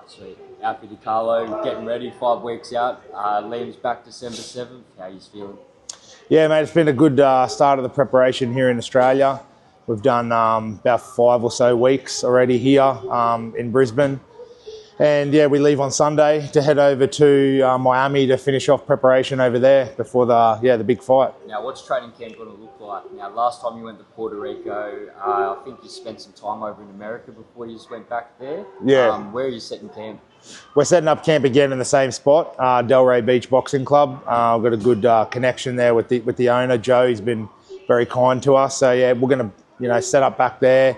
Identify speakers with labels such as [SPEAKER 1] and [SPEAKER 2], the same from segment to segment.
[SPEAKER 1] Sweet. Alfie Di Carlo, getting ready, 5 weeks out. Liam's back December 7th. How are you feeling?
[SPEAKER 2] Yeah, mate, it's been a good start of the preparation here in Australia. We've done about 5 or so weeks already here in Brisbane. And yeah, we leave on Sunday to head over to Miami to finish off preparation over there before the big fight.
[SPEAKER 1] Now, what's training camp going to look like? Now, last time you went to Puerto Rico, I think you spent some time over in America before you just went back there.
[SPEAKER 2] Yeah.
[SPEAKER 1] Where are you setting camp?
[SPEAKER 2] We're setting up camp again in the same spot, Delray Beach Boxing Club. We've got a good connection there with the owner, Joe. He's been very kind to us. So yeah, we're going to set up back there.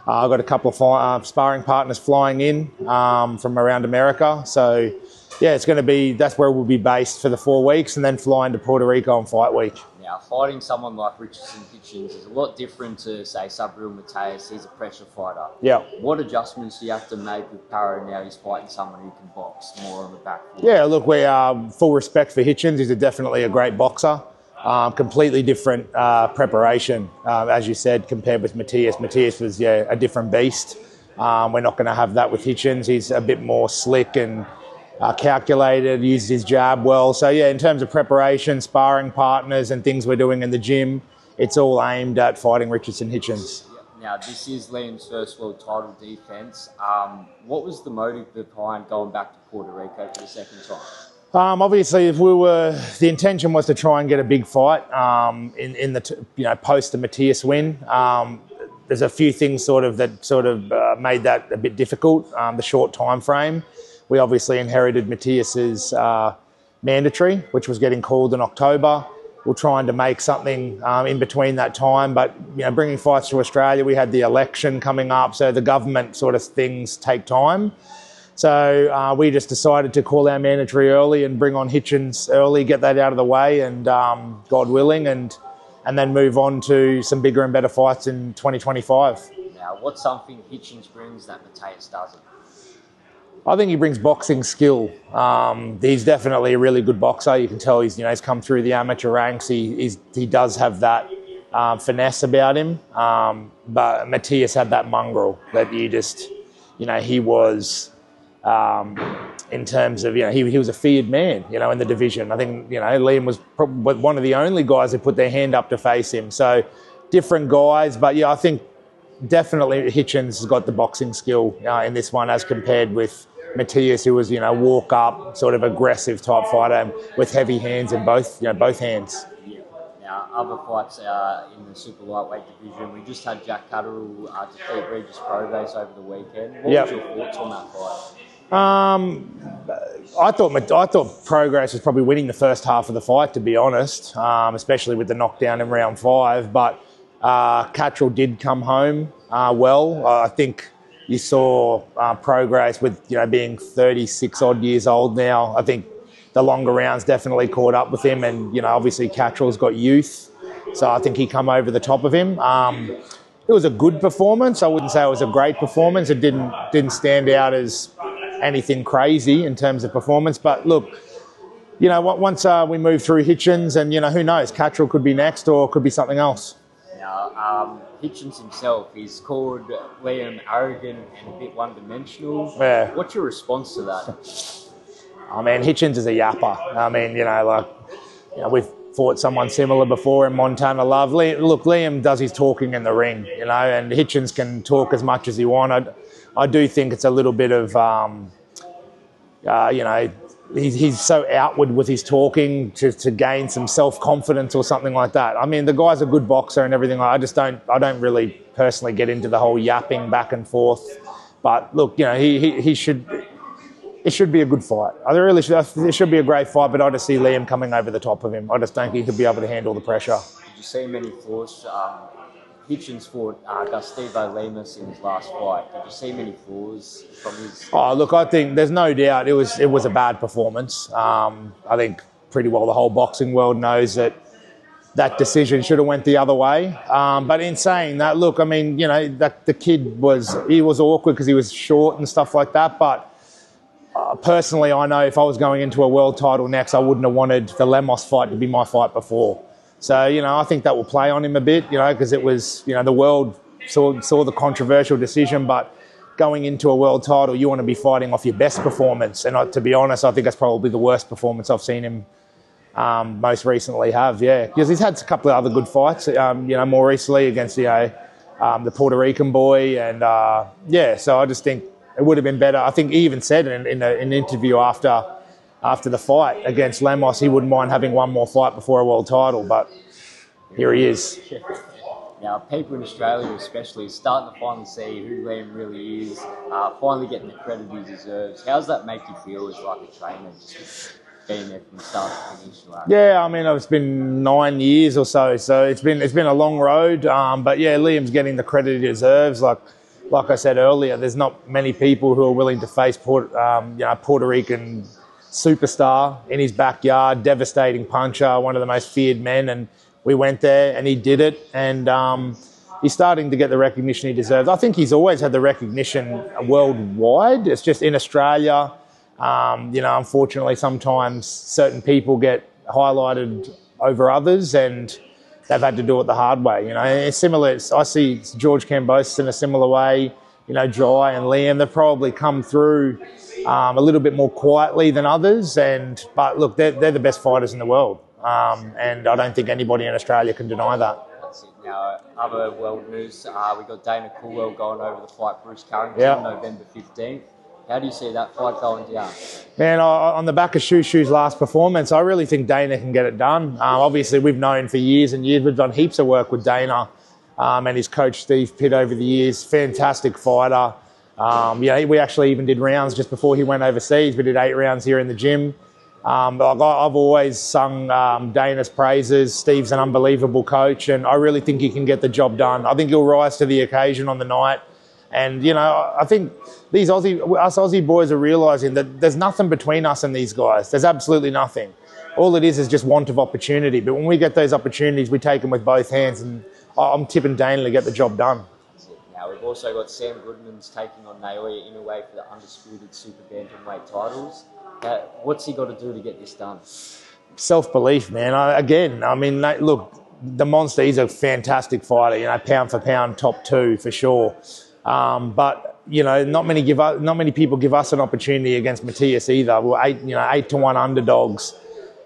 [SPEAKER 2] I've got a couple of sparring partners flying in from around America. So yeah, that's where we'll be based for the 4 weeks, and then flying to Puerto Rico on fight week.
[SPEAKER 1] Now, fighting someone like Richardson Hitchins is a lot different to, say, Subriel Mateus. He's a pressure fighter.
[SPEAKER 2] Yeah.
[SPEAKER 1] What adjustments do you have to make with Paro now he's fighting someone who can box more on the back foot?
[SPEAKER 2] Yeah, look, we are full respect for Hitchins. He's definitely a great boxer. Completely different preparation, as you said, compared with Mateus. Mateus was a different beast. We're not going to have that with Hitchins. He's a bit more slick and calculated, uses his jab well. So yeah, in terms of preparation, sparring partners and things we're doing in the gym, it's all aimed at fighting Richardson Hitchins.
[SPEAKER 1] Now, this is Liam's first world title defence. What was the motive behind going back to Puerto Rico for the second time?
[SPEAKER 2] Obviously, the intention was to try and get a big fight in the post the Mateus win. There's a few things that made that a bit difficult. The short time frame. We obviously inherited Mateus's mandatory, which was getting called in October. We're trying to make something in between that time, but bringing fights to Australia, we had the election coming up, so the government sort of things take time. So we just decided to call our mandatory early and bring on Hitchins early, get that out of the way, and God willing, and then move on to some bigger and better fights in 2025.
[SPEAKER 1] Now, what's something Hitchins brings that Mateus doesn't?
[SPEAKER 2] I think he brings boxing skill. He's definitely a really good boxer. You can tell he's come through the amateur ranks. He does have that finesse about him. But Mateus had that mongrel that he was. In terms of, he was a feared man, in the division. I think, Liam was probably one of the only guys who put their hand up to face him. So different guys, but yeah, I think definitely Hitchins has got the boxing skill in this one as compared with Mateus, who was, walk up, sort of aggressive type fighter with heavy hands in both hands.
[SPEAKER 1] Yeah. Now, other fights in the super lightweight division, we just had Jack Catterall defeat Regis Paro'S over the weekend. What was your thoughts on that fight?
[SPEAKER 2] I thought Progress was probably winning the first half of the fight, to be honest, especially with the knockdown in round 5. But Catterall did come home well. I think you saw Progress with being 36 odd years old now. I think the longer rounds definitely caught up with him, and obviously Catterall's got youth, so I think he come over the top of him. It was a good performance. I wouldn't say it was a great performance. It didn't stand out as anything crazy in terms of performance, but look, once we move through Hitchins, and who knows, Catterall could be next or could be something else.
[SPEAKER 1] Now, Hitchins himself, he's called Liam arrogant and a bit one-dimensional.
[SPEAKER 2] Yeah.
[SPEAKER 1] What's your response to that?
[SPEAKER 2] I mean, Hitchins is a yapper. I mean, we've fought someone similar before in Montana Love. Look, Liam does his talking in the ring, and Hitchins can talk as much as he wants. I do think it's a little bit of, he's so outward with his talking to gain some self-confidence or something like that. I mean, the guy's a good boxer and everything. I don't really personally get into the whole yapping back and forth. But look, it should be a good fight. It should be a great fight, but I just see Liam coming over the top of him. I just don't think he'll be able to handle the pressure.
[SPEAKER 1] Did you see many flaws? Hitchins fought Gustavo Lemus in his last fight. Did you see many flaws from his...
[SPEAKER 2] Oh, look, I think there's no doubt it was a bad performance. I think pretty well the whole boxing world knows that decision should have went the other way. But in saying that, look, I mean, that the kid was awkward because he was short and stuff like that. But personally, I know if I was going into a world title next, I wouldn't have wanted the Lemos fight to be my fight before. So, I think that will play on him a bit, because it was, the world saw the controversial decision, but going into a world title, you want to be fighting off your best performance. And to be honest, I think that's probably the worst performance I've seen him most recently have, yeah. Because he's had a couple of other good fights, more recently against, the Puerto Rican boy. And, so I just think it would have been better. I think he even said in an interview after the fight against Lemos, he wouldn't mind having one more fight before a world title, but here he is.
[SPEAKER 1] Now, people in Australia especially are starting to finally see who Liam really is, finally getting the credit he deserves. How does that make you feel as like a trainer, just being there from start to finish?
[SPEAKER 2] Yeah, I mean, it's been 9 years or so it's been a long road. But yeah, Liam's getting the credit he deserves. Like I said earlier, there's not many people who are willing to face Puerto Rican superstar in his backyard, devastating puncher, one of the most feared men, and we went there and he did it, and he's starting to get the recognition he deserves. I think he's always had the recognition worldwide. It's just in Australia, unfortunately sometimes certain people get highlighted over others and they've had to do it the hard way. It's similar. I see George Kambosos in a similar way. Jai and Liam, they've probably come through a little bit more quietly than others, but look, they're the best fighters in the world. And I don't think anybody in Australia can deny that.
[SPEAKER 1] That's it. Now, other world news, we got Dana Coolwell going over the fight Bruce Carrington, November 15th. How do you see that fight going down? Man,
[SPEAKER 2] on the back of Shushu's last performance, I really think Dana can get it done. Obviously, we've known for years and years, we've done heaps of work with Dana and his coach Steve Pitt over the years. Fantastic fighter. We actually even did rounds just before he went overseas. We did 8 rounds here in the gym. I've always sung Dana's praises. Steve's an unbelievable coach, and I really think he can get the job done. I think he'll rise to the occasion on the night. And, I think us Aussie boys are realising that there's nothing between us and these guys. There's absolutely nothing. All it is just want of opportunity. But when we get those opportunities, we take them with both hands, and I'm tipping Dana to get the job done.
[SPEAKER 1] Now, we've also got Sam Goodman's taking on Naoya Inoue for the undisputed super bantamweight titles. What's he got to do to get this done?
[SPEAKER 2] Self-belief, man. Look, the monster, he's a fantastic fighter, pound for pound, top 2 for sure. But, not many people give us an opportunity against Matthias either. We're 8-1 underdogs.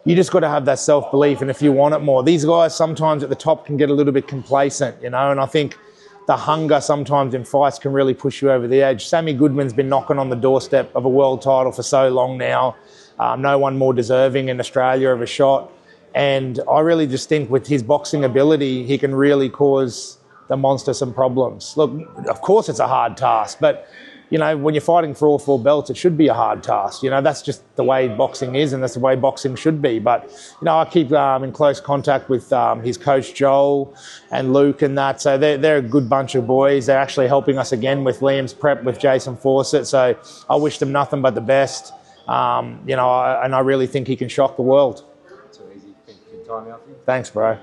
[SPEAKER 2] You just got to have that self-belief, and if you want it more. These guys sometimes at the top can get a little bit complacent, and I think the hunger sometimes in fights can really push you over the edge. Sammy Goodman's been knocking on the doorstep of a world title for so long now. No one more deserving in Australia of a shot. And I really just think with his boxing ability, he can really cause the monster some problems. Look, of course it's a hard task, but, when you're fighting for all 4 belts, it should be a hard task. That's just the way boxing is, and that's the way boxing should be. But, I keep in close contact with his coach Joel and Luke and that. So they're a good bunch of boys. They're actually helping us again with Liam's prep with Jason Fawcett. So I wish them nothing but the best. And I really think he can shock the world.
[SPEAKER 1] Too easy. Thank you for your time, Alfie.
[SPEAKER 2] Thanks, bro.